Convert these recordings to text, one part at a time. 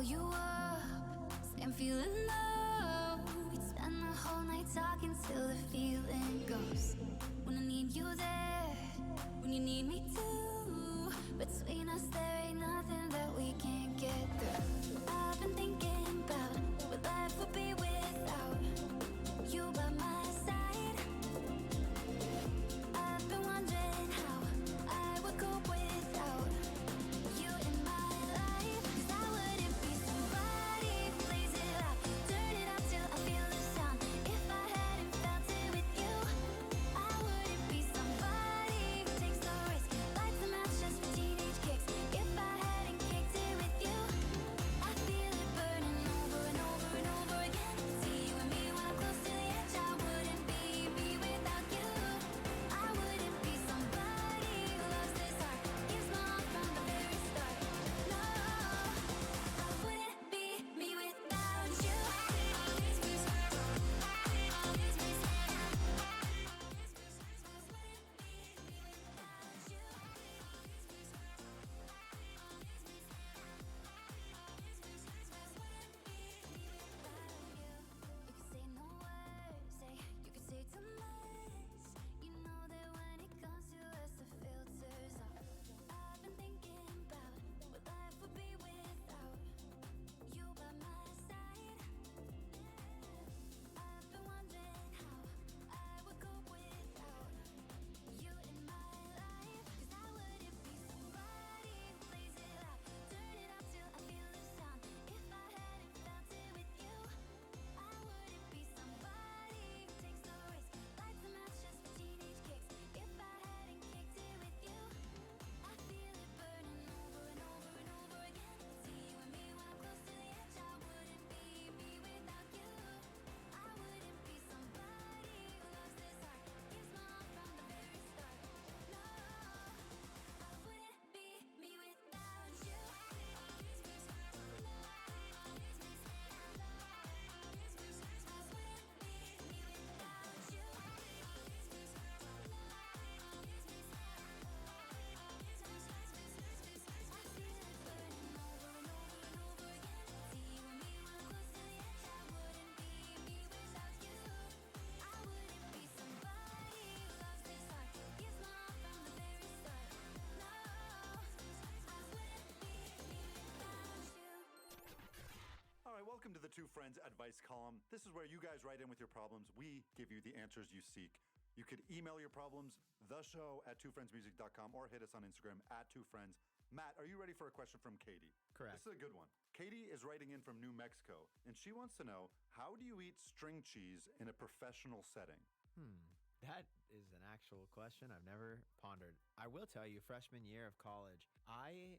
call you up, say I'm feeling low. We'd spend the whole night talking till the feeling goes. When I need you there, when you need me too. Between us there ain't nothing that we can't get through. I've been thinking about what life would be without you by my side. I've been wondering how I would cope without you in my life. 'Cause I wouldn't be somebody who plays it out, turn it up till I feel the sound. If I hadn't felt it with you, I wouldn't be somebody who takes the risk, lights a match just for teenage kicks. If I hadn't kicked it with you, I feel it burning over and over and over again. See you and me when I'm close to the edge. I wouldn't be me without you. I wouldn't be somebody who loves this hard, gives my all from the very start. No, I wouldn't be me without you. You could say no words, say you could say too much. You know that when it comes to us, the filters off. I've been thinking about what life would be without you by my side. I've been wondering how I would cope without you in my life. 'Cause I wouldn't be somebody who plays it out, turn it up till I feel the sound. If I hadn't felt it with you, I wouldn't be somebody who takes the risk, lights a match just for teenage kicks. If I hadn't kicked it with you, I feel it burning over and over and over again. See you and me when I'm close to the edge. I wouldn't be me without you. I wouldn't be somebody who loves this hard, gives my all from the very start. No, I wouldn't be me without you. All right, welcome to the Two Friends Advice Column. This is where you guys write in with your problems. We give you the answers you seek. You could email your problems, theshow@twofriendsmusic.com, or hit us on Instagram @twofriends. Matt, are you ready for a question from Katie? Correct. This is a good one. Katie is writing in from New Mexico, and she wants to know, how do you eat string cheese in a professional setting? That is an actual question I've never pondered. I will tell you, freshman year of college, I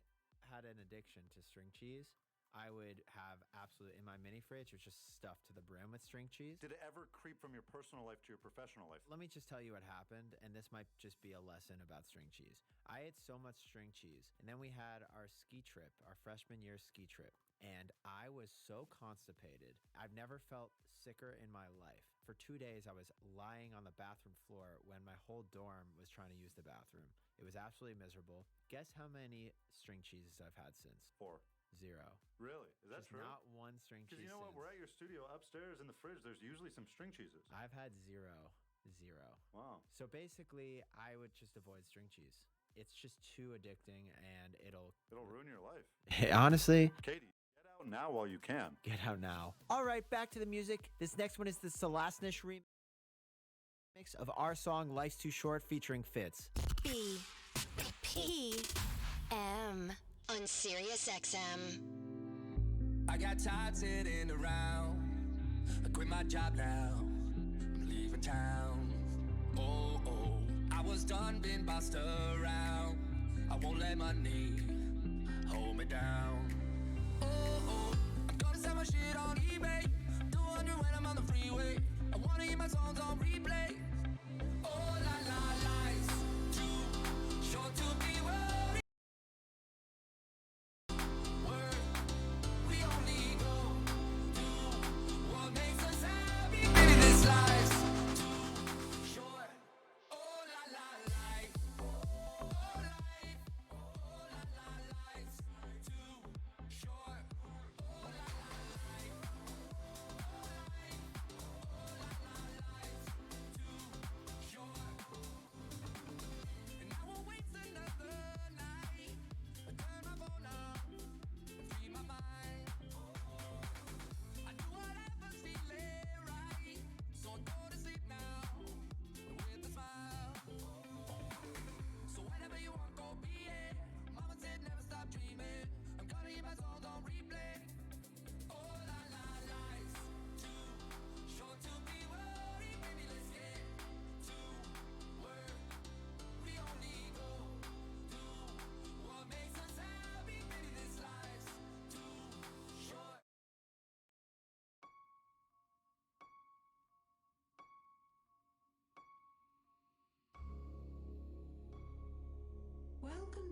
had an addiction to string cheese. I would have in my mini fridge, it was just stuffed to the brim with string cheese. Did it ever creep from your personal life to your professional life? Let me just tell you what happened, and this might just be a lesson about string cheese. I ate so much string cheese, and then we had our ski trip, our freshman year ski trip, and I was so constipated. I've never felt sicker in my life. For 2 days, I was lying on the bathroom floor when my whole dorm was trying to use the bathroom. It was absolutely miserable. Guess how many string cheeses I've had since? 4. 0. Really? Is that Just true? not one string cheese. Because you know what? since. We're at your studio upstairs in the fridge. There's usually some string cheeses. I've had 0. 0. Wow. So basically, I would just avoid string cheese. It's just too addicting, and it'll ruin your life. honestly, Katie, get out now while you can. get out now. All right, back to the music. This next one is the Salasnish remix of our song "Life's Too Short" featuring Fitz. BPM on Sirius XM. I got tired sitting around. I quit my job now. I'm leaving town. Oh, I was done being bossed around. I won't let money hold me down. Oh, I'm gonna sell my shit on eBay. 200 when I'm on the freeway. I wanna hear my songs on replay. Oh la la, life's too short to be worried. We only go do what makes us happy. Baby, this life's too short. Oh la la, life. Oh life. Oh la la, life's too short.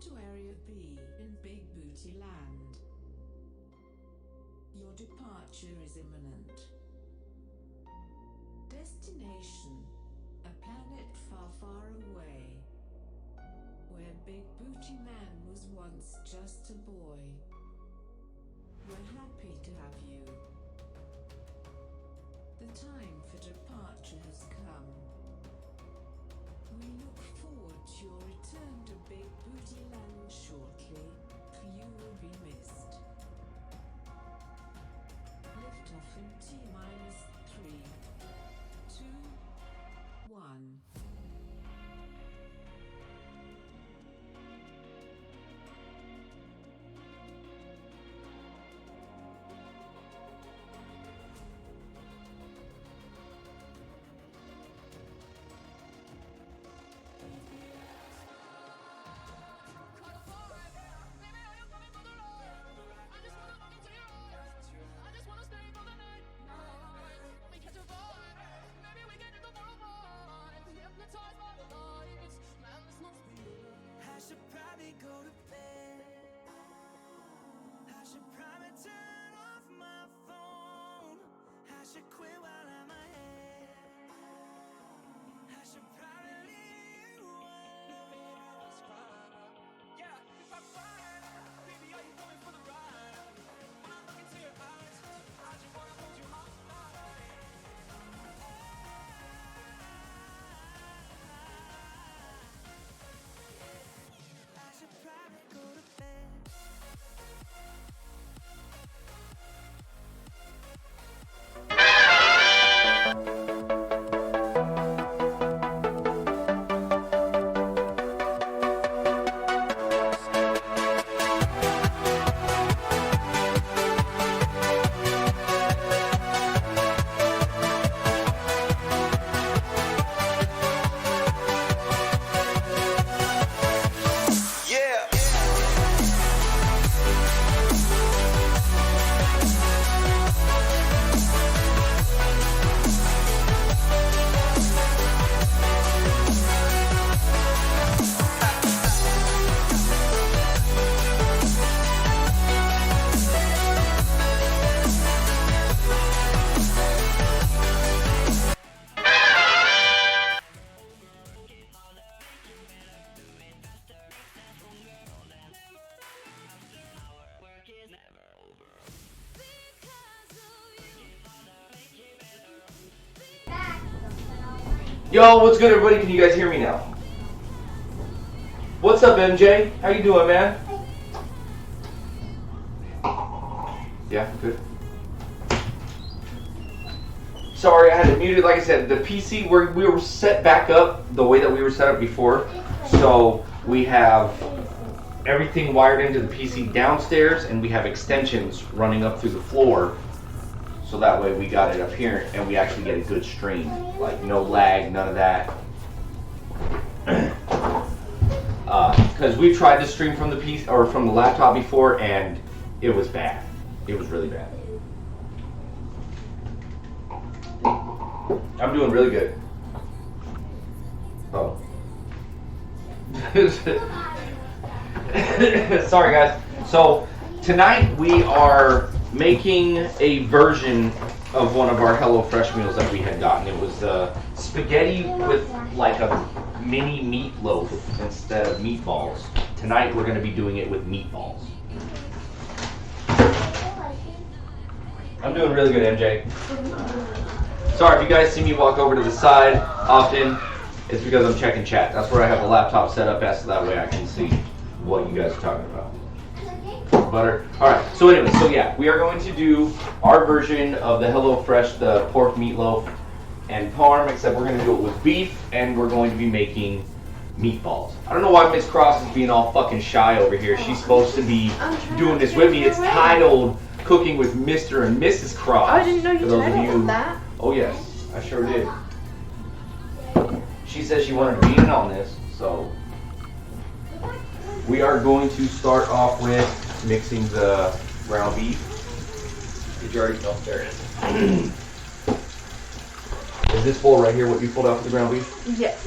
to Area B in Big Booty Land. Your departure is imminent. Destination: a planet far, far away, where Big Booty Man was once just a boy. We're happy to have you. The time for departure has come. We look forward to your return to Big Booty Land shortly. You will be missed. Lift off in T-3, 2, 1. I should probably go to bed. I should probably turn off my phone. I should quit while I'm ahead. I should probably leave you alone. Yeah, if I find baby, are you going for the ride? When I look into your eyes, I just wanna hold you all night. I should probably go to bed. Yeah. Yo, what's good, everybody? Can you guys hear me now? What's up, MJ? How you doing, man? Yeah, good. Sorry, I had it muted. Like I said, the PC, we were set back up the way that we were set up before. So we have everything wired into the PC downstairs, and we have extensions running up through the floor. So that way we got it up here and we actually get a good stream. Like no lag, none of that. Because we tried to stream from the PC or from the laptop before and it was bad. It was really bad. I'm doing really good. Oh. Sorry guys. So tonight we are making a version of one of our HelloFresh meals that we had gotten. It was spaghetti with like a mini meatloaf instead of meatballs. Tonight we're going to be doing it with meatballs. I'm doing really good, MJ. Sorry if you guys see me walk over to the side often. It's because I'm checking chat. That's where I have the laptop set up at, so that way I can see what you guys are talking about. Butter. Alright, so anyway, so yeah, we are going to do our version of the HelloFresh, the pork meatloaf and parm, except we're going to do it with beef, and we're going to be making meatballs. I don't know why Miss Cross is being all fucking shy over here. She's supposed to be doing this with me. It's titled Cooking with Mr. and Mrs. Cross. I didn't know you titled that. Oh yes, I sure did. She said she wanted to be in on this, so we are going to start off with mixing the ground beef. Did you already know? There it is. Is this bowl right here what you pulled out for the ground beef? Yes.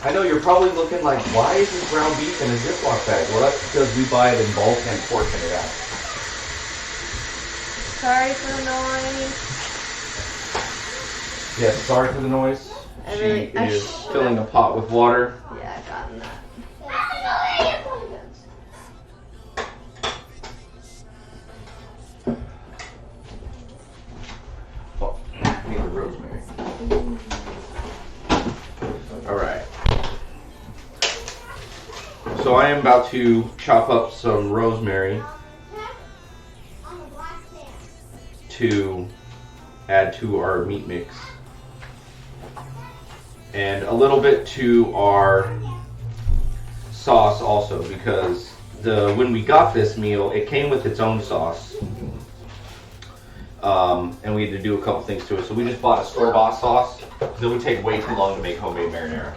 I know you're probably looking like, why is this ground beef in a Ziploc bag? Well, that's because we buy it in bulk and portion it out. Sorry for the noise. Yes, sorry for the noise. I She really- I is should've- filling a pot with water. Yeah, I got that. Oh, I need the rosemary. Alright. So I am about to chop up some rosemary to add to our meat mix. And a little bit to our sauce also, because when we got this meal, it came with its own sauce. And we had to do a couple things to it. So we just bought a store-bought sauce. It would take way too long to make homemade marinara.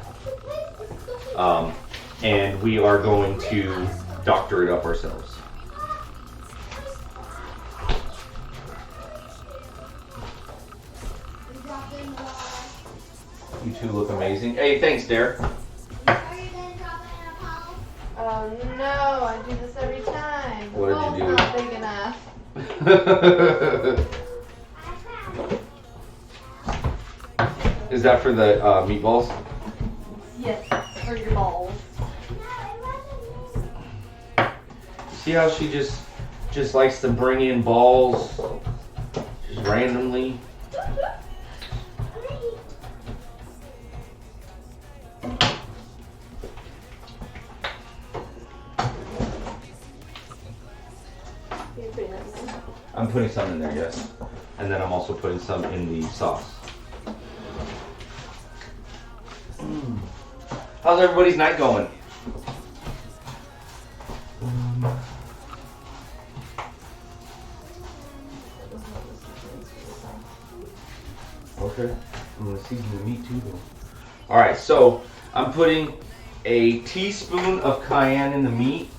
And we are going to doctor it up ourselves. You two look amazing. Hey, thanks, Derek. Oh no, I do this every time. The What did you bowl's do? not big enough. Is that for the meatballs? Yes, for your balls. See how she just likes to bring in balls just randomly? I'm putting some in there, yes. And then I'm also putting some in the sauce. How's everybody's night going? Okay. I'm gonna season the meat too though. Alright, so I'm putting a teaspoon of cayenne in the meat.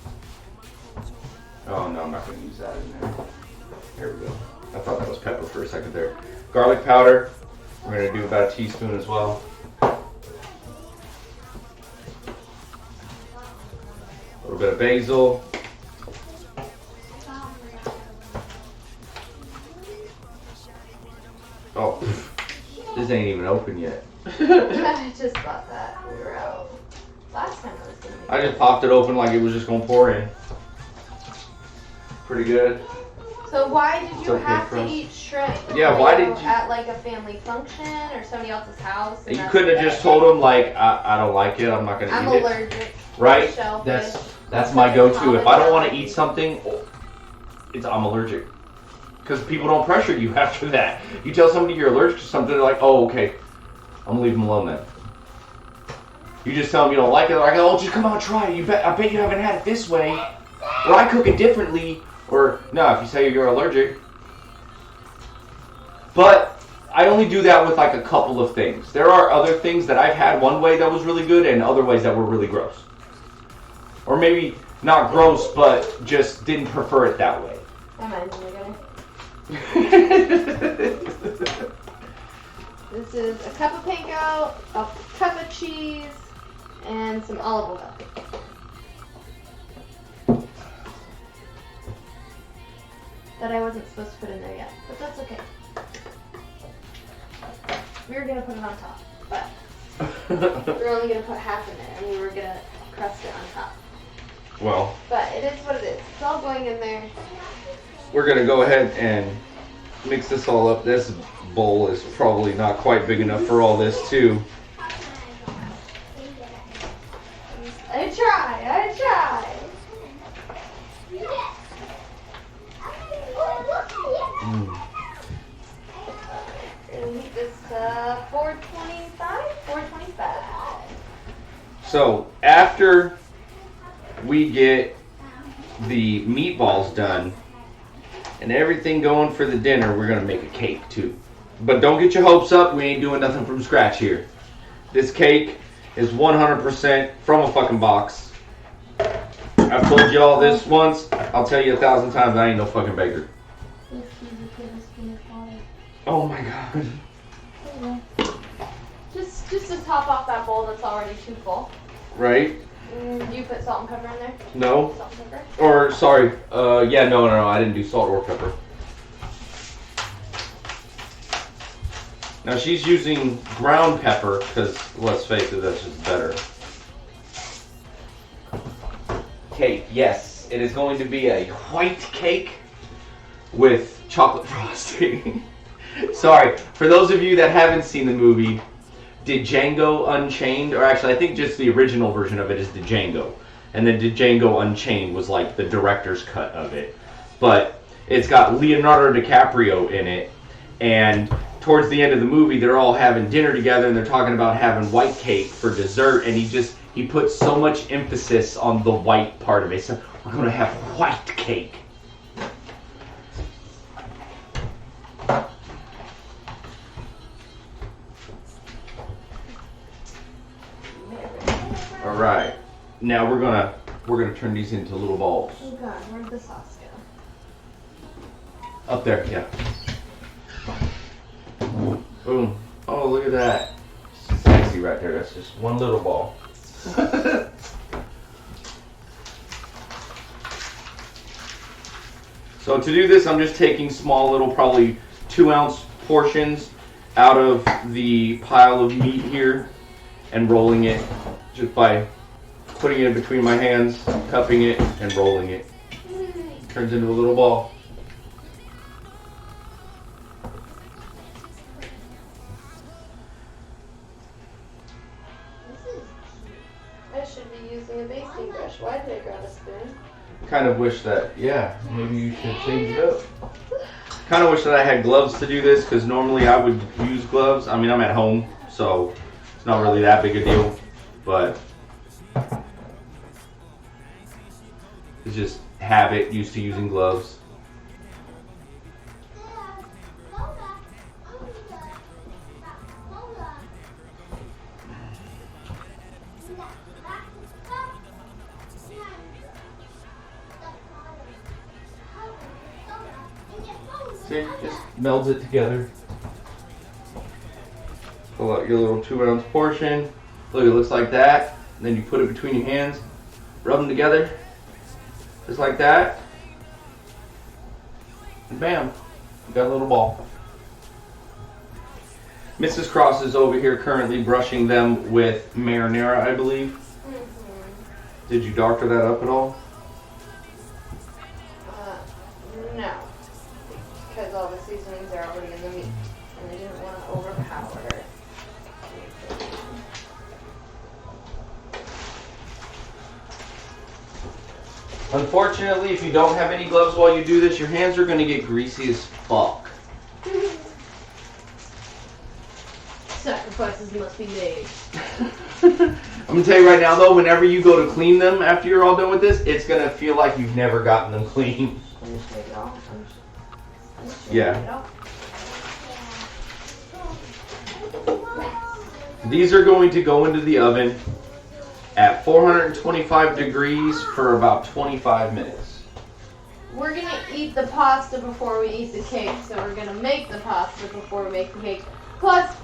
Oh no, I'm not gonna use that in there. There we go. I thought that was pepper for a second there. Garlic powder. We're gonna do about a teaspoon as well. A little bit of basil. Oh, this ain't even open yet. I just thought that we were out. Last time I was gonna make I just popped it open like it was just gonna pour in. Pretty good. So why did It's you okay have for to us. eat shrimp? Yeah, Were why did you- At like a family function or somebody else's house? and You that's couldn't have it? just told them like, I don't like it, I'm not gonna I'm eat it. allergic. Right? to shellfish. That's my go-to. If I don't want to eat something, I'm allergic. Because people don't pressure you after that. You tell somebody you're allergic to something, they're like, oh, okay, I'm gonna leave them alone then. You just tell them you don't like it, they're like, oh, just come on, try it. I bet you haven't had it this way. Or I cook it differently. Or, no, if you say you're allergic. But I only do that with like a couple of things. There are other things that I've had one way that was really good and other ways that were really gross. Or maybe not gross, but just didn't prefer it that way. This is a cup of panko, a cup of cheese, and some olive oil. That I wasn't supposed to put in there yet, but that's okay. We were gonna put it on top, but we were only gonna put half in there, and we were gonna crust it on top. Well, But it is what it is. It's all going in there. we're going to go ahead and mix this all up. This bowl is probably not quite big enough for all this too. I try. And heat this to 425. So after we get the meatballs done and everything going for the dinner, we're going to make a cake too. But don't get your hopes up. We ain't doing nothing from scratch here. This cake is 100% from a fucking box. I've told you all this once. I'll tell you 1,000 times. I ain't no fucking baker. Oh my god. Just a top off that bowl that's already too full. Right? Do you put salt and pepper in there? No. Salt and pepper? Or, sorry. Yeah, no, I didn't do salt or pepper. Now she's using ground pepper because, let's face it, that's just better. Cake, yes. It is going to be a white cake with chocolate frosting. Sorry, for those of you that haven't seen the movie, did Django Unchained, or actually I think just the original version of it is Django. And then Django Unchained was like the director's cut of it. But it's got Leonardo DiCaprio in it, and towards the end of the movie, they're all having dinner together, and they're talking about having white cake for dessert, and he puts so much emphasis on the white part of it. So we're going to have white cake. All right. Now we're gonna turn these into little balls. Oh god, where'd the sauce go? Up there, yeah. Boom. Oh, look at that. Sexy right there. That's just one little ball. So to do this, I'm just taking small little, probably 2-ounce portions out of the pile of meat here and rolling it just by putting it between my hands, cupping it, and rolling it. Turns into a little ball. I should be using a basting brush. Why did I grab a spoon? Kind of wish that, yeah, maybe you should change it up. Kind of wish that I had gloves to do this, because normally I would use gloves. I mean, I'm at home, so it's not really that big a deal, but it's just habit, used to using gloves. See, just melds it together. Pull out your little 2-ounce portion. Look, it looks like that. And then you put it between your hands, rub them together, just like that. And bam, you got a little ball. Mrs. Cross is over here currently brushing them with marinara, I believe. Mm-hmm. Did you doctor that up at all? No. Because all the seasonings are already in the meat. And I didn't want to overpower it. Unfortunately, if you don't have any gloves while you do this, your hands are going to get greasy as fuck. Sacrifices must be made. I'm going to tell you right now, though, whenever you go to clean them after you're all done with this, it's going to feel like you've never gotten them clean. I'm just take it off. Yeah. These are going to go into the oven at 425 degrees for about 25 minutes. We're going to eat the pasta before we eat the cake, so we're going to make the pasta before we make the cake. Plus,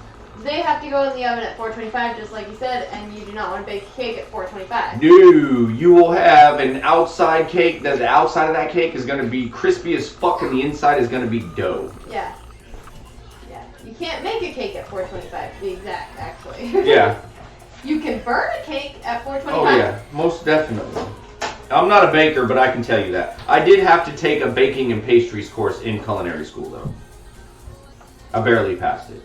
they have to go in the oven at 425, just like you said, and you do not want to bake a cake at 425. No, you will have an outside cake. The outside of that cake is going to be crispy as fuck, and the inside is going to be dough. Yeah. Yeah. You can't make a cake at 425, to be exact, actually. Yeah. You can burn a cake at 425. Oh yeah, most definitely. I'm not a baker, but I can tell you that. I did have to take a baking and pastries course in culinary school, though. I barely passed it.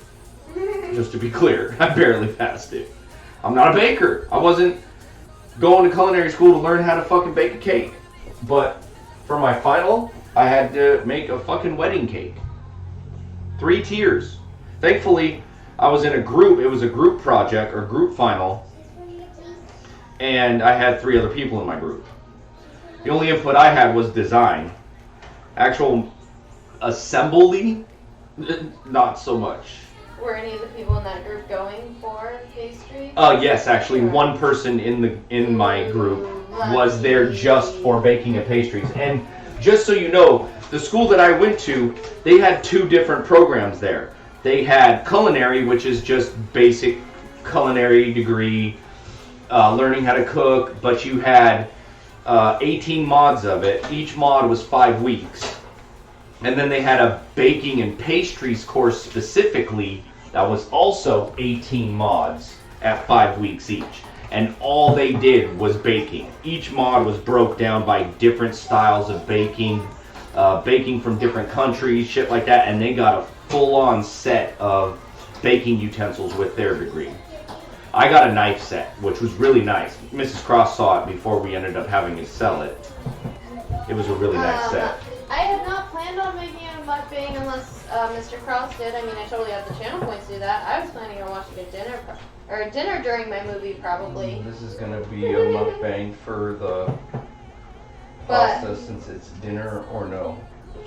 Just to be clear, I barely passed it. I'm not a baker. I wasn't going to culinary school to learn how to fucking bake a cake. But for my final, I had to make a fucking wedding cake. 3 tiers. Thankfully, I was in a group. It was a group project or group final. And I had 3 other people in my group. The only input I had was design. Actual assembly, not so much. Were any of the people in that group going for pastry? Yes, actually, one person in my group was there just for baking and pastries. And just so you know, the school that I went to, they had 2 different programs there. They had culinary, which is just basic culinary degree, learning how to cook, but you had 18 mods of it. Each mod was 5 weeks. And then they had a baking and pastries course specifically that was also 18 mods at 5 weeks each. And all they did was baking. Each mod was broke down by different styles of baking, baking from different countries, shit like that, and they got a full-on set of baking utensils with their degree. I got a knife set, which was really nice. Mrs. Cross saw it before we ended up having to sell it. It was a really nice set. I had not planned on making a mukbang unless Mr. Cross did. I mean, I totally have the channel points to do that. I was planning on watching a dinner during my movie, probably. This is gonna be a mukbang for the pasta since it's dinner or no.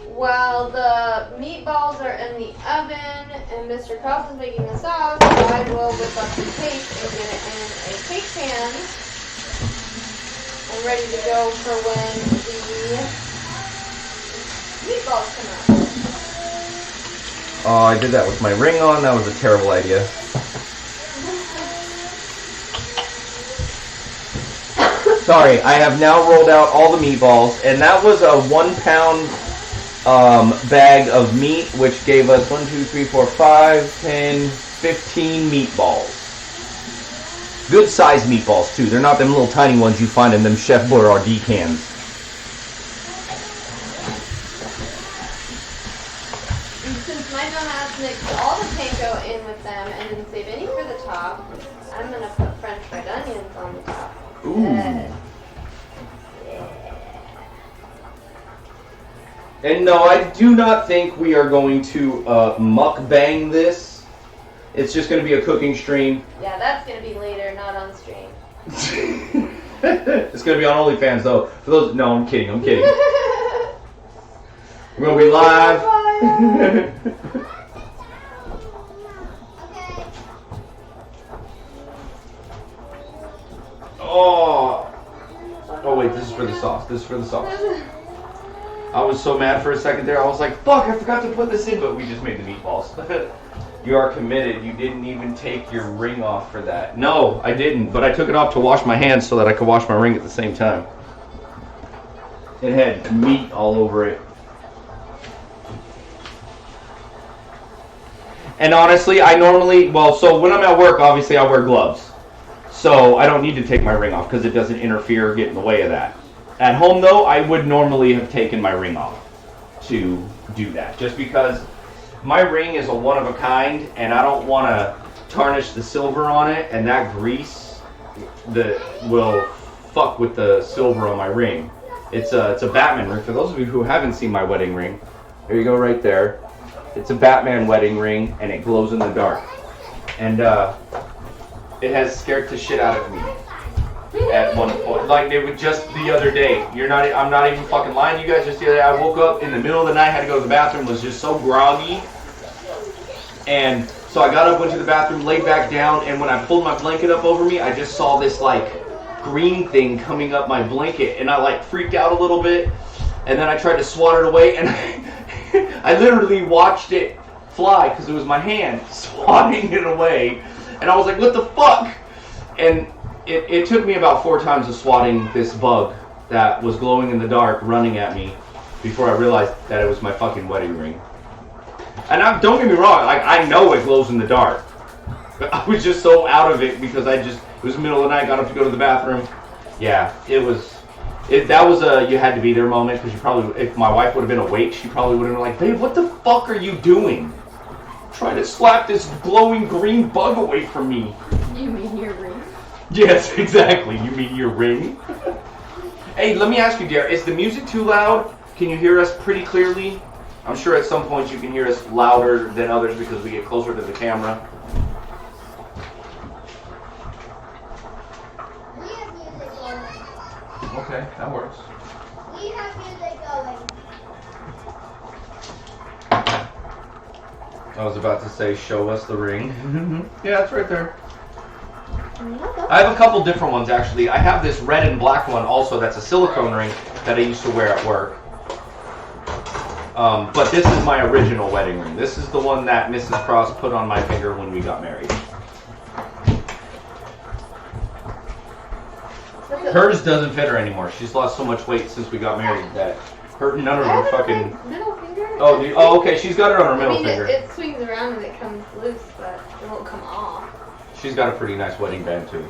While the meatballs are in the oven and Mr. Cross is making the sauce, I will whip up some cake and get it in a cake pan and ready to go for when the meatballs come out. Oh, I did that with my ring on. That was a terrible idea. Sorry, I have now rolled out all the meatballs, and that was a 1 pound bag of meat, which gave us 1, 2, 3, 4, 5, 10, 15 meatballs. Good sized meatballs too. They're not them little tiny ones you find in them Chef Boyardee cans. And since my donuts mixed all the panko in with them and didn't save any for the top, I'm gonna put French fried onions on the top. Ooh. And no, I do not think we are going to mukbang this. It's just going to be a cooking stream. Yeah, that's going to be later, not on stream. It's going to be on OnlyFans though. For those, no, I'm kidding. I'm kidding. We're going to be live. Oh. Oh wait, this is for the sauce. This is for the sauce. I was so mad for a second there. I was like, fuck, I forgot to put this in, but we just made the meatballs. You are committed. You didn't even take your ring off for that. No, I didn't, but I took it off to wash my hands so that I could wash my ring at the same time. It had meat all over it. And honestly, I normally, so when I'm at work, obviously I wear gloves. So I don't need to take my ring off because it doesn't interfere or get in the way of that. At home, though, I would normally have taken my ring off to do that. Just because my ring is a one-of-a-kind, and I don't want to tarnish the silver on it, and that grease will fuck with the silver on my ring. It's a Batman ring. For those of you who haven't seen my wedding ring, there you go right there. It's a Batman wedding ring, and it glows in the dark. And it has scared the shit out of me. At one point, like it was just the other day. I'm not even fucking lying to you guys. Just the other day, I woke up in the middle of the night, had to go to the bathroom, was just so groggy, and so I got up, went to the bathroom, laid back down, and when I pulled my blanket up over me, I just saw this like green thing coming up my blanket, and I like freaked out a little bit, and then I tried to swat it away, and I literally watched it fly because it was my hand swatting it away, and I was like, what the fuck? And it took me about 4 times of swatting this bug that was glowing in the dark running at me before I realized that it was my fucking wedding ring. And don't get me wrong, I know it glows in the dark. But I was just so out of it because it was the middle of the night, got up to go to the bathroom. Yeah, that was a you had to be there moment because if my wife would have been awake, she probably would have been like, babe, what the fuck are you doing? Trying to slap this glowing green bug away from me. You mean your ring? Yes, exactly. You mean your ring? Hey, let me ask you, dear, is the music too loud? Can you hear us pretty clearly? I'm sure at some points you can hear us louder than others because we get closer to the camera. We have music going. Okay, that works. We have music going. I was about to say, show us the ring. Yeah, it's right there. I have a couple different ones actually. I have this red and black one also that's a silicone ring that I used to wear at work. But this is my original wedding ring. This is the one that Mrs. Cross put on my finger when we got married. Hers doesn't fit her anymore. She's lost so much weight since we got married that none of her fucking. Middle finger. Oh, okay. She's got it on her middle finger. It swings around and it comes loose, but it won't come off. She's got a pretty nice wedding band too.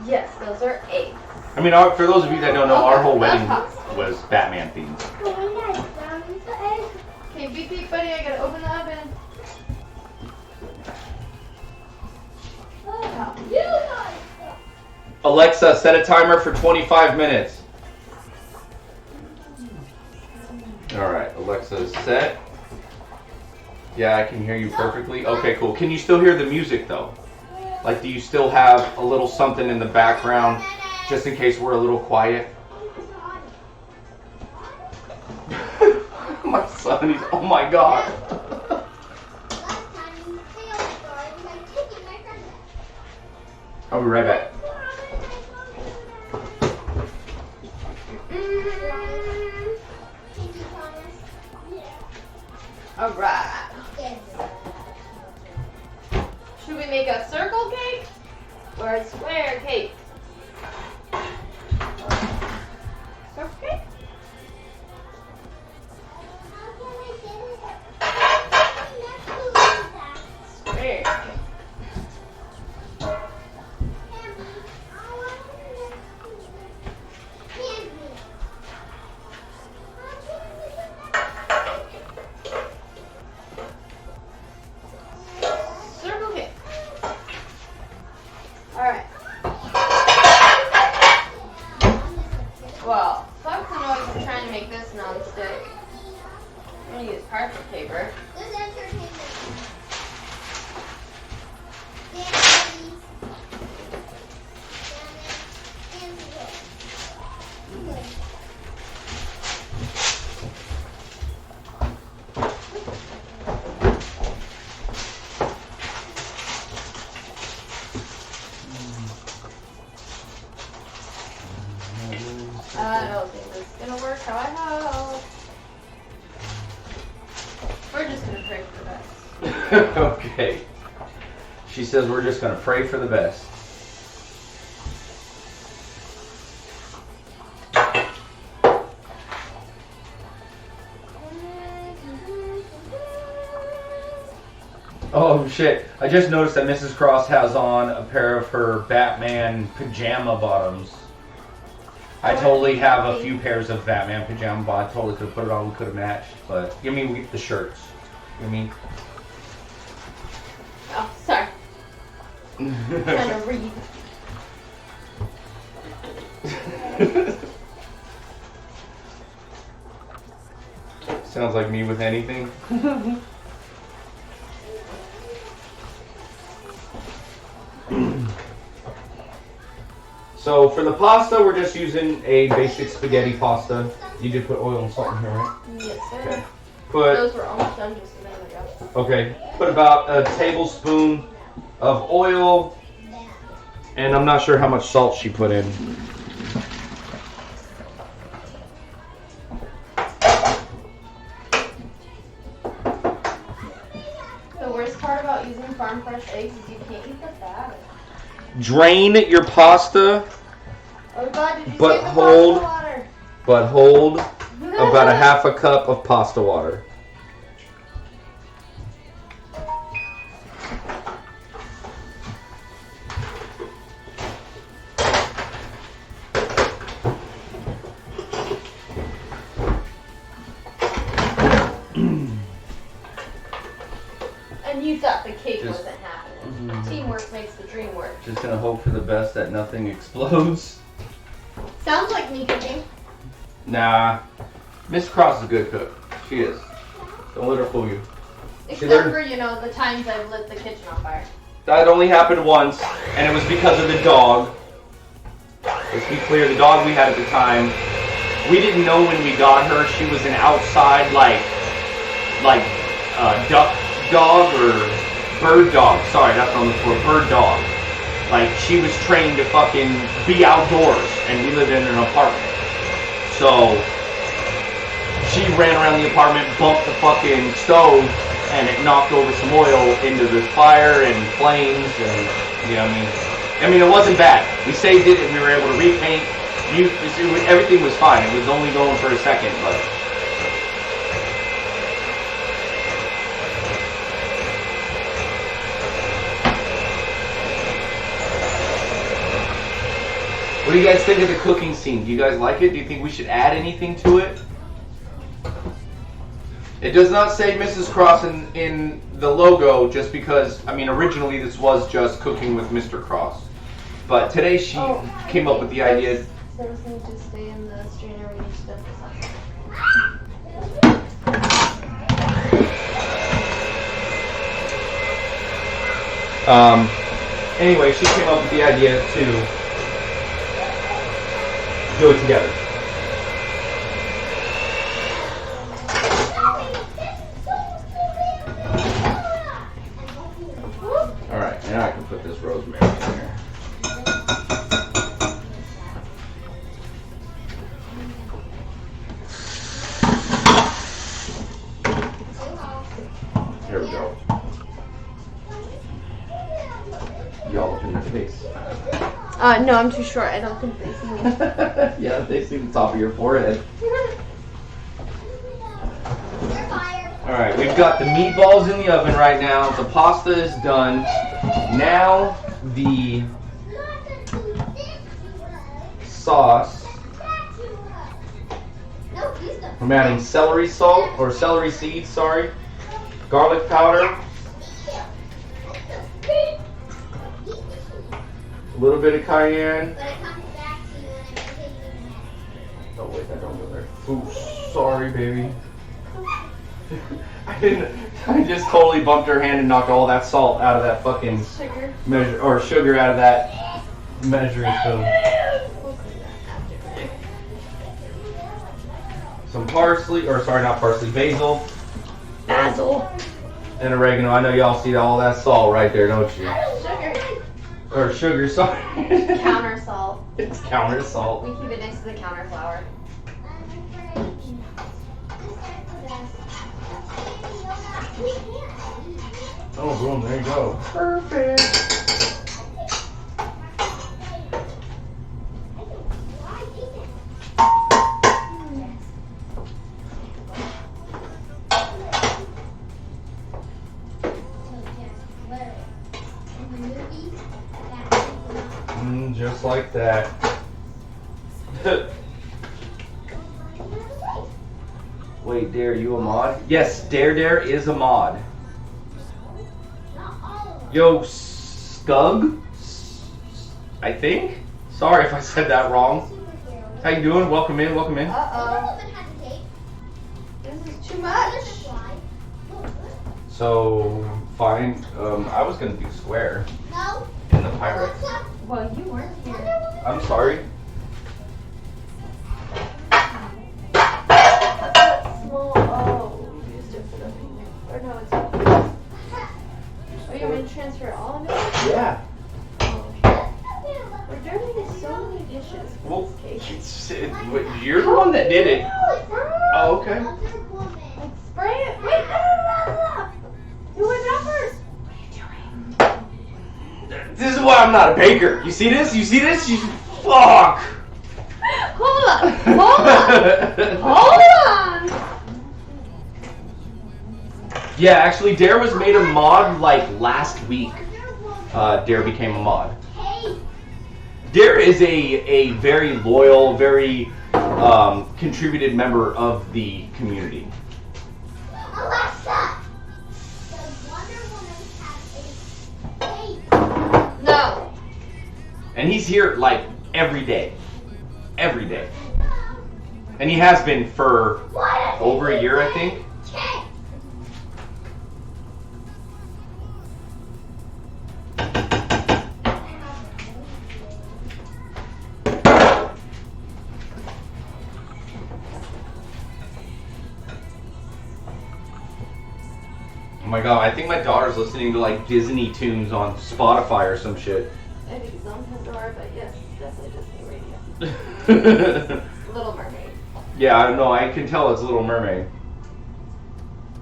Yes, those are 8. I mean, for those of you that don't know, our whole wedding was Batman themed. Okay, beep beep, buddy. I gotta open the oven. Alexa, set a timer for 25 minutes. Alright, Alexa is set. Yeah, I can hear you perfectly. Okay, cool. Can you still hear the music though? Like, do you still have a little something in the background just in case we're a little quiet? My son, oh my god. I'll be right back. Alright. Should we make a circle cake or a square cake? Circle cake? Square cake. Circle cake. Alright. Well, Fox and Oaks is trying to make this non-stick. I'm gonna use parchment paper. I don't think this is gonna work how I hope. We're just gonna pray for the best. Okay. She says we're just going to pray for the best. Oh shit, I just noticed that Mrs. Cross has on a pair of her Batman pajama bottoms. I totally have a few pairs of Batman pajama bottoms. I totally could have put it on, we could have matched, but give me the shirts. Give me. Oh, sorry. Trying to read. Sounds like me with anything. So for the pasta, we're just using a basic spaghetti pasta. You did put oil and salt in here, right? Yes, sir. Okay. Put, Those were almost done just a minute ago. okay. Put about a tablespoon of oil, and I'm not sure how much salt she put in. The worst part about using farm fresh eggs is you can't eat the fat. Drain your pasta, Oh God, did you But save the hold- pasta water? but hold about a half a cup of pasta water. And you thought the cake Just- wasn't happening. Teamwork makes the dream work. Just gonna hope for the best that nothing explodes. Sounds like me cooking. Nah, Miss Cross is a good cook. She is. Don't let her fool you. Except learned- for, you know, the times I've lit the kitchen on fire. That only happened once, and it was because of the dog. Let's be clear, the dog we had at the time, we didn't know when we got her she was an outside, like duck dog or bird dog. Sorry, that's what I'm looking for. Bird dog. Like, she was trained to fucking be outdoors, and we lived in an apartment. So, she ran around the apartment, bumped the fucking stove, and it knocked over some oil into the fire and flames, and, you know what I mean? I mean, it wasn't bad. We saved it and we were able to repaint. Everything was fine. It was only going for a second, but... What do you guys think of the cooking scene? Do you guys like it? Do you think we should add anything to it? It does not say Mrs. Cross in the logo just because, I mean, originally this was just cooking with Mr. Cross. But today she came up with the idea. Those need to stay in the strainer when you stuff this up. Anyway, she came up with the idea to do it together. Alright, now I can put this rosemary in here. There we go. Y'all up in your face. No, I'm too short. I don't think they see me. Yeah, they see the top of your forehead. Alright, we've got the meatballs in the oven right now. The pasta is done. Now the sauce. I'm adding celery salt, or celery seeds, sorry. Garlic powder. A little bit of cayenne. Oh wait, that don't go there. Ooh, sorry, baby. I just totally bumped her hand and knocked all that salt out of that fucking sugar out of that measuring spoon. Some parsley, or sorry, not parsley, basil. Basil. And oregano. I know y'all see all that salt right there, don't you? Sugar. Or sugar, sorry. Counter salt. It's counter salt. We keep it next to the counter flour. Oh, boom, there you go. Perfect. Just like that. Wait, Dare, you a mod? Yes, Dare is a mod. Yo, Scug? I think? Sorry if I said that wrong. How you doing? Welcome in, welcome in. Uh-oh. This is too much. So, fine. I was gonna do square. No. In the Pirates. Well, you weren't here. I'm sorry. Small. Oh, we used it for the picnic. Or no, it's not. Oh, you want to transfer it all of it? Yeah. We're dirty so many dishes. Well, you're the one that did it. Oh, okay. Like, spray it. Wait, no. Do it now first. This is why I'm not a baker. You see this? You see this? Fuck! Hold on. Hold on. Hold on. Yeah, actually, Dare was made a mod like last week. Dare became a mod. Dare is a very loyal, very contributed member of the community. Alexa, does Wonder Woman have a cape? No. And he's here like every day. Every day. And he has been for over a year, I think. Oh my god, I think my daughter's listening to like Disney tunes on Spotify or some shit. I think some Pandora, but yes, definitely Disney radio. Little Mermaid. Yeah, I don't know. I can tell it's Little Mermaid.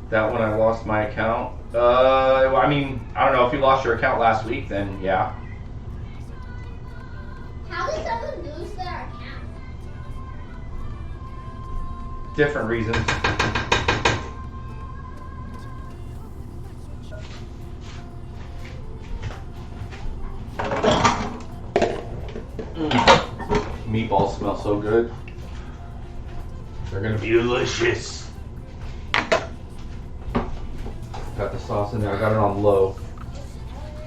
That when I lost my account. I mean, I don't know. If you lost your account last week, then yeah. How did someone lose their account? Different reasons. Meatballs smell so good. They're gonna be delicious. Got the sauce in there. I got it on low.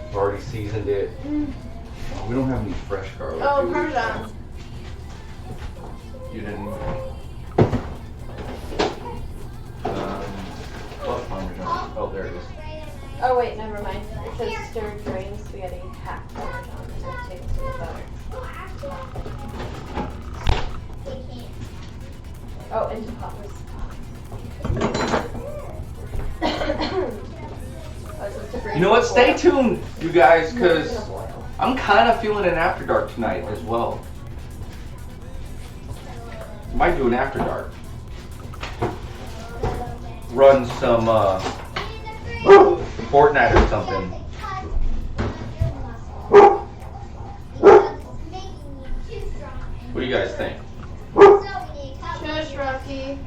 I've already seasoned it. Oh, we don't have any fresh garlic. Oh, Parmesan. You didn't. What Parmesan? Oh, there it is. Oh wait, never mind. It says stirred grain spaghetti half Parmesan and a tablespoon of butter. Oh, and chipotle. You know what? Stay tuned, you guys, because I'm kind of feeling an After Dark tonight as well. Might do an After Dark. Run some Fortnite or something. What do you guys think? Shush, Rocky.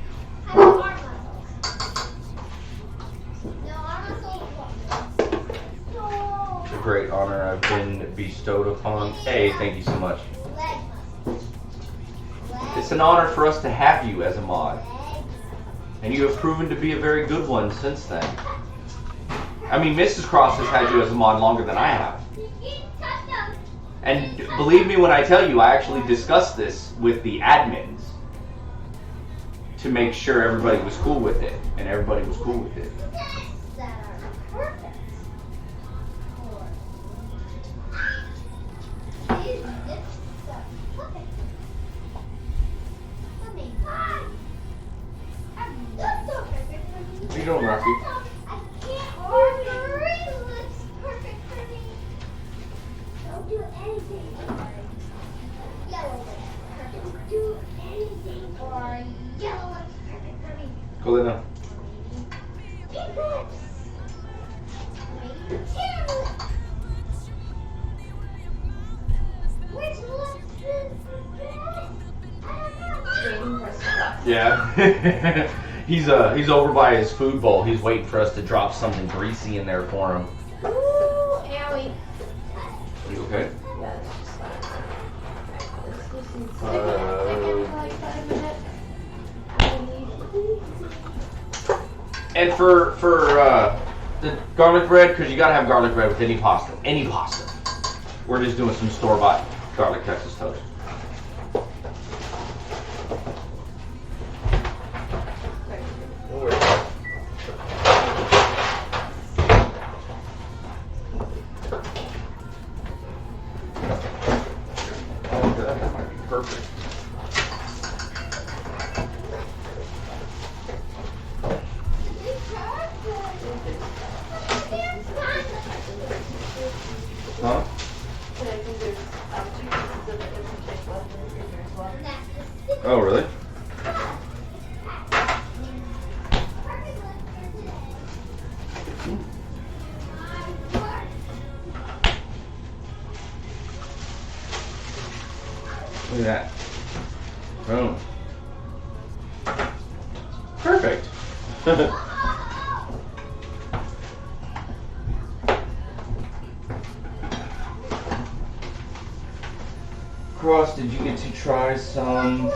It's a great honor I've been bestowed upon. Hey, thank you so much. It's an honor for us to have you as a mod. And you have proven to be a very good one since then. I mean, Mrs.Cross has had you as a mod longer than I have. And believe me when I tell you, I actually discussed this with the admins to make sure everybody was cool with it. And everybody was cool with it. What are you doing, Rocky? Go lay down. Yeah. He's over by his food bowl. He's waiting for us to drop something greasy in there for him. Ooh, owie. Are you okay? Yeah, it's just fine. Let's do some Uh, 5 minutes. I need And for the garlic bread, because you gotta have garlic bread with any pasta. Any pasta. We're just doing some store-bought garlic Texas toast. No worries. Oh, that might be perfect. Huh? And I think there's 2 pieces of it that can take left in the freezer as well. Oh, really? Look at that. Boom. Perfect. Cross, did you get to try some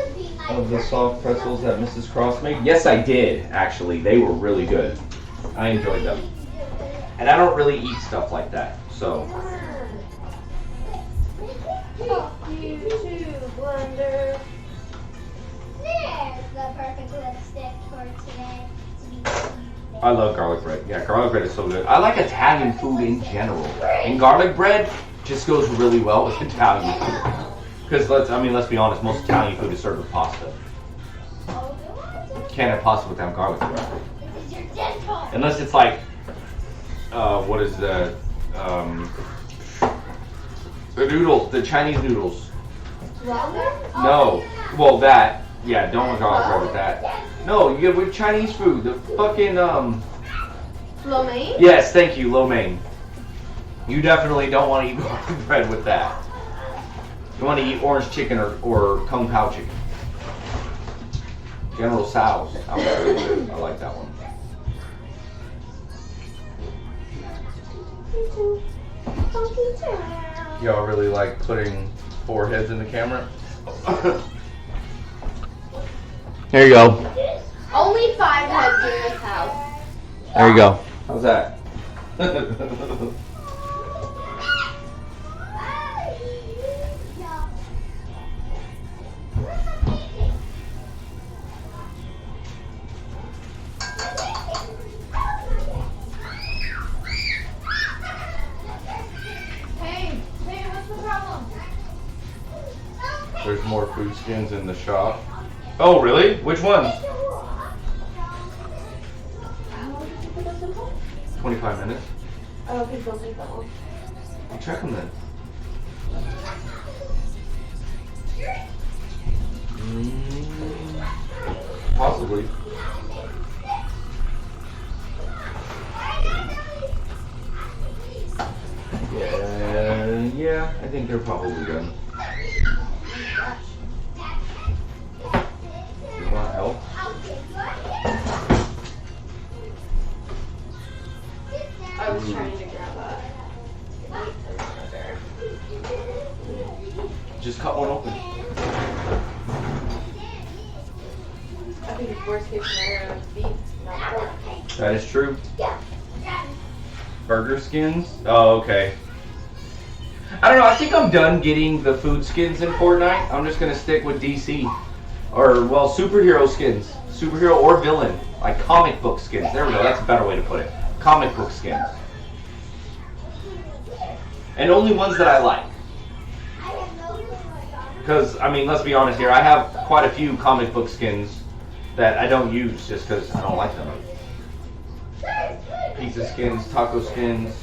of the soft pretzels that Mrs. Cross made? Yes, I did, actually. They were really good. I enjoyed them. And I don't really eat stuff like that, so. Fuck you too, Blender. There's the perfect lipstick for today. I love garlic bread. Yeah, garlic bread is so good. I like Italian food in general. And garlic bread just goes really well with Italian food. Because let's be honest, most Italian food is served with pasta. Can't have pasta without garlic bread. This is your dental. Unless it's like, what is the noodles, the Chinese noodles. No, well that, yeah, don't want garlic bread with that. No, you get with Chinese food, the fucking Lo mein? Yes, thank you, lo mein. You definitely don't want to eat garlic bread with that. You want to eat orange chicken or Kung Pao chicken. General Tso's. I like that one. Y'all really like putting 4 heads in the camera? There you go. Only 5 heads in this house. There you go. How's that? Hey, what's the problem? There's more food skins in the shop. Oh, really? Which ones? How long did you put those in for? 25 minutes. Oh, okay, don't take that one. I'll check them then. Possibly. Yeah, I think they're probably done. You want help? I was trying to grab a Just cut one open. I think it's worst case scenario is beef, not pork. That is true. Burger skins? Oh, okay. I don't know, I think I'm done getting the food skins in Fortnite. I'm just gonna stick with DC. Or, well, superhero skins. Superhero or villain. Like comic book skins. There we go, that's a better way to put it. Comic book skins. And only ones that I like. Because, I mean, let's be honest here, I have quite a few comic book skins that I don't use just because I don't like them. Pizza skins, taco skins,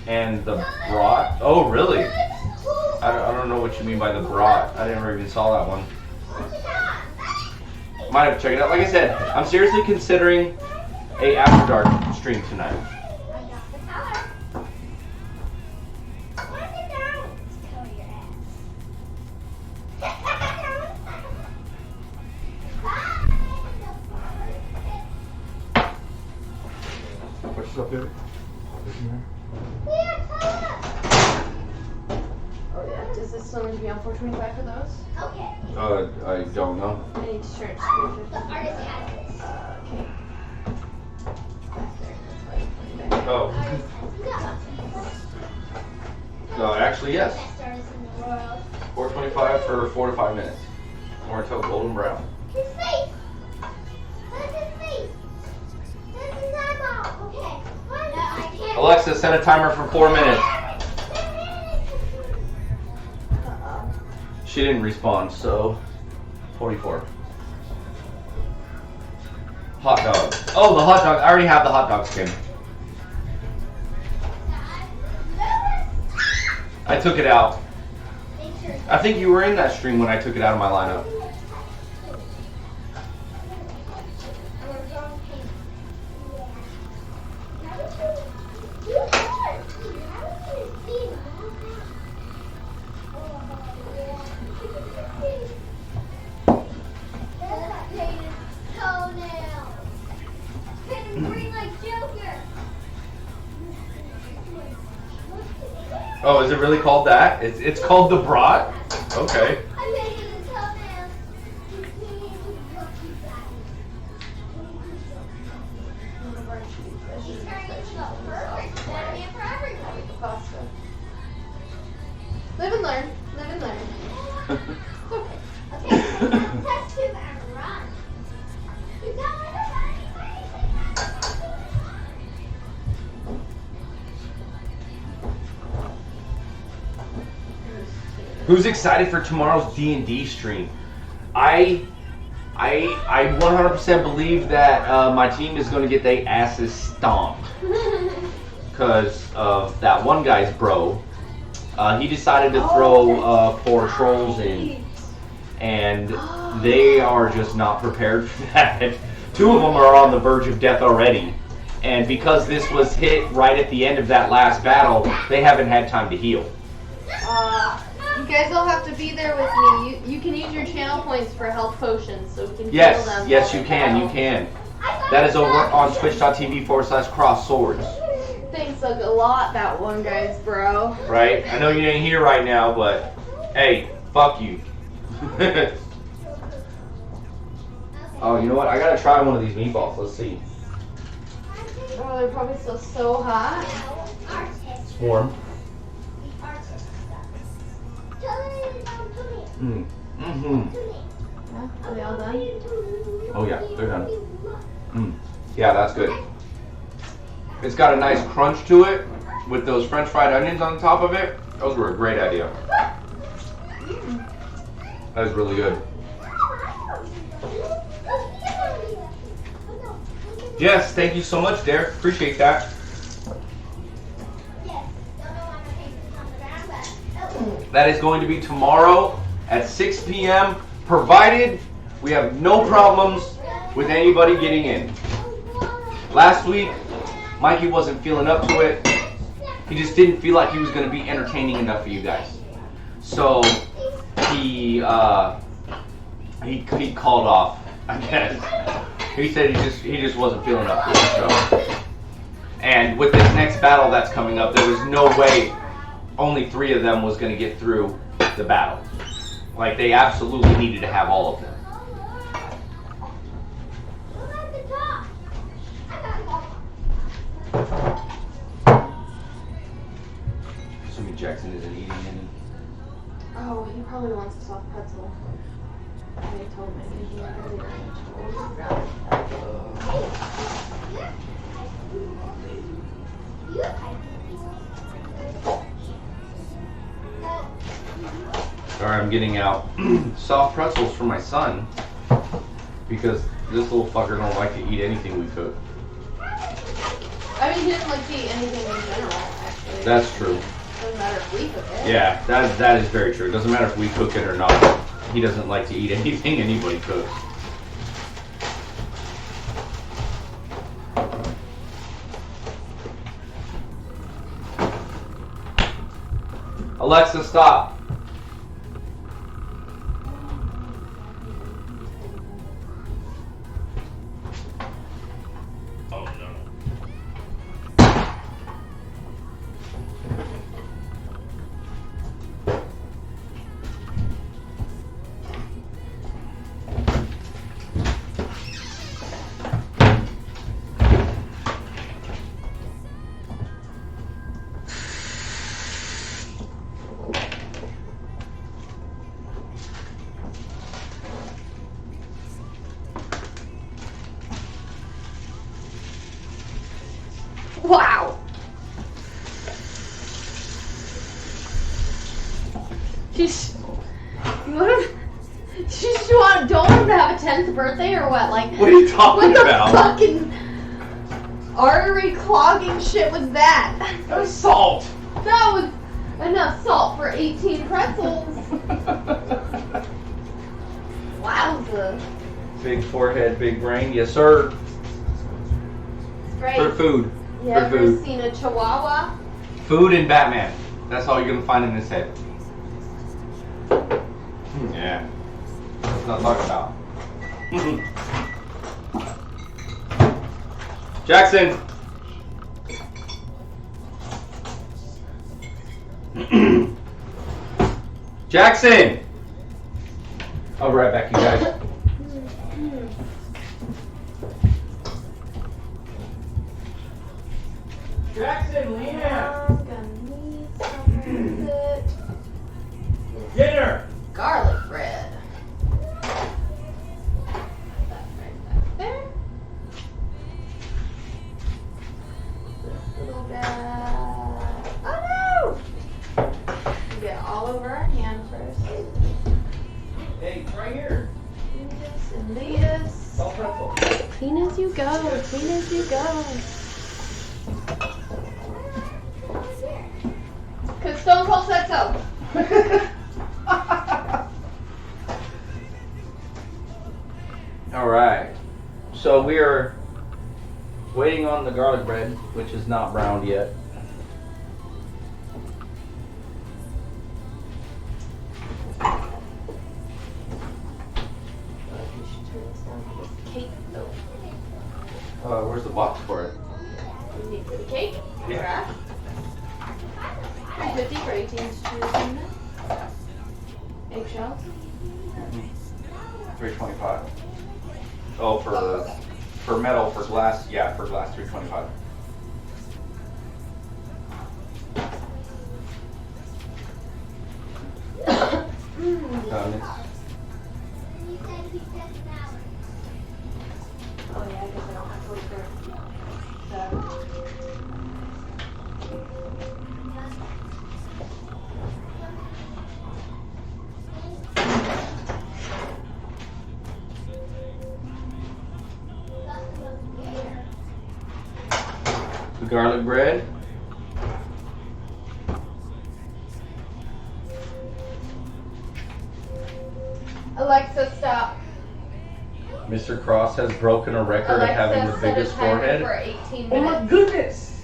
and the brat. Oh, really? I don't know what you mean by the brat. I never even saw that one. Might have to check it out. Like I said, I'm seriously considering a After Dark stream tonight. What's up, dude? Oh yeah, does this still need to be on 425 for those? I don't know. I need to search. The artist has this. Okay. Back there. That's why it's Oh. No, actually, yes. Best artist in the world. 425 for 4 to 5 minutes. Or until golden brown. His face. Look at his face. This is eyeball. Okay. No, I can't. Alexa, set a timer for 4 minutes. She didn't respond, so 44. Hot dog. Oh, the hot dog. I already have the hot dog skin. I took it out. I think you were in that stream when I took it out of my lineup. Oh, is it really called that? It's called the brat? Okay. Live and learn. Live and learn. Who's excited for tomorrow's D&D stream? I 100% believe that my team is going to get their asses stomped because of that one guy's bro. He decided to throw 4 trolls in, and they are just not prepared for that. 2 of them are on the verge of death already, and because this was hit right at the end of that last battle, they haven't had time to heal. You guys will have to be there with me. You can use your channel points for health potions, so we can heal Yes, them. yes, you can, you can. That is over on twitch.tv/crossswords. Thanks a lot, that one guy's bro. Right? I know you ain't here right now, but hey, fuck you. Oh, you know what? I gotta try one of these meatballs. Let's see. Oh, they're probably still so hot. It's warm. Mm-hmm. Yeah, are they all done? Oh yeah, they're done. Yeah, that's good. It's got a nice crunch to it with those French fried onions on top of it. Those were a great idea. That was really good. Yes, thank you so much, Derek. Appreciate that. That is going to be tomorrow at 6 p.m. provided we have no problems with anybody getting in. Last week, Mikey wasn't feeling up to it. He just didn't feel like he was going to be entertaining enough for you guys. So he called off, I guess. He said he just wasn't feeling up to it. So. And with this next battle that's coming up, there was no way only 3 of them was going to get through the battle. Like, they absolutely needed to have all of them. Assuming Jackson isn't eating any. Oh, he probably wants a soft pretzel. I told him earlier. Sorry, I'm getting out soft pretzels for my son because this little fucker don't like to eat anything we cook. I mean, he doesn't like to eat anything in general, actually. That's true. Doesn't matter if we cook it. Yeah, that is very true. It doesn't matter if we cook it or not. He doesn't like to eat anything anybody cooks. Alexa, stop. Oh no. Wow. She's. Don't want him to have a 10th birthday or what? Like, What are you talking about? What the fucking artery clogging shit was that? That was salt. That was enough salt for 18 pretzels. Wowza. Big forehead, big brain. Yes, sir. Great. For food. You For ever food. seen a chihuahua? Food and Batman. That's all you're going to find in his head. Yeah. Let's not talk about. Jackson! Jackson! I'll be right back, you guys. Jackson, lean in! I'm gonna need something with it. Dinner! Garlic bread. That right back there. This little guy. Oh no! Get all over our hand first. Hey, it's right here. Do this and this. Salt pretzel. Clean as you go. Clean as you go. Cause Stone Cold said so. All right. So we are waiting on the garlic bread, which is not browned yet. Where's the box for it? You need for the cake. Yeah. $3.50 for 18 inches. Eggshells. $3.25. Oh, for metal, for glass, yeah, for glass, $3.25. Oh yeah, I guess I don't have to wait for The garlic bread. Alexa, stop. Mr. Cross has broken a record of having the set a biggest timer forehead. for 18 minutes. Oh my goodness!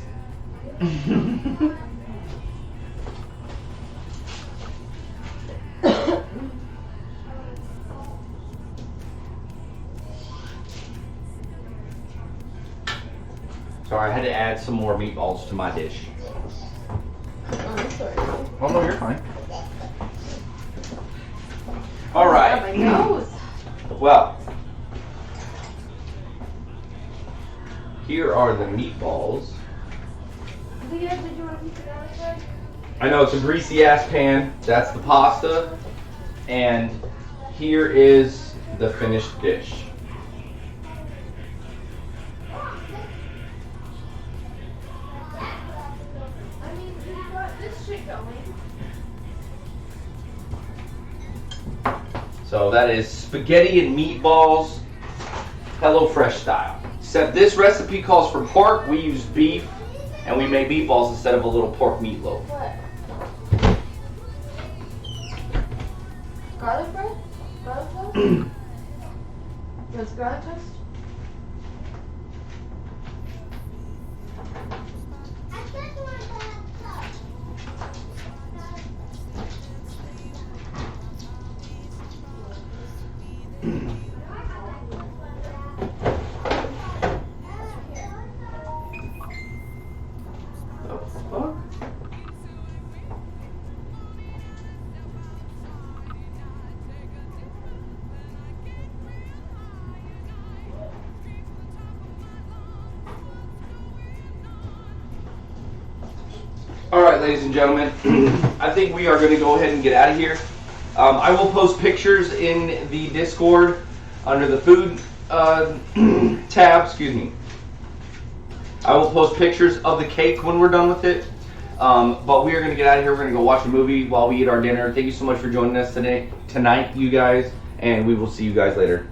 Sorry, I had to add some more meatballs to my dish. Oh, sorry. Oh no, you're fine. All right. My nose. Well, here are the meatballs. Did you want a piece of garlic bread? I know it's a greasy ass pan. That's the pasta. And here is the finished dish. I mean, you got this shit going. So that is spaghetti and meatballs, HelloFresh style. Except this recipe calls for pork, we use beef, and we make meatballs instead of a little pork meatloaf. What? Garlic bread? Garlic toast? You want some garlic toast? The fuck? Alright, ladies and gentlemen, I think we are going to go ahead and get out of here. I will post pictures in the Discord under the food tab, excuse me. I will post pictures of the cake when we're done with it. But we are going to get out of here. We're going to go watch a movie while we eat our dinner. Thank you so much for joining us tonight, you guys, and we will see you guys later.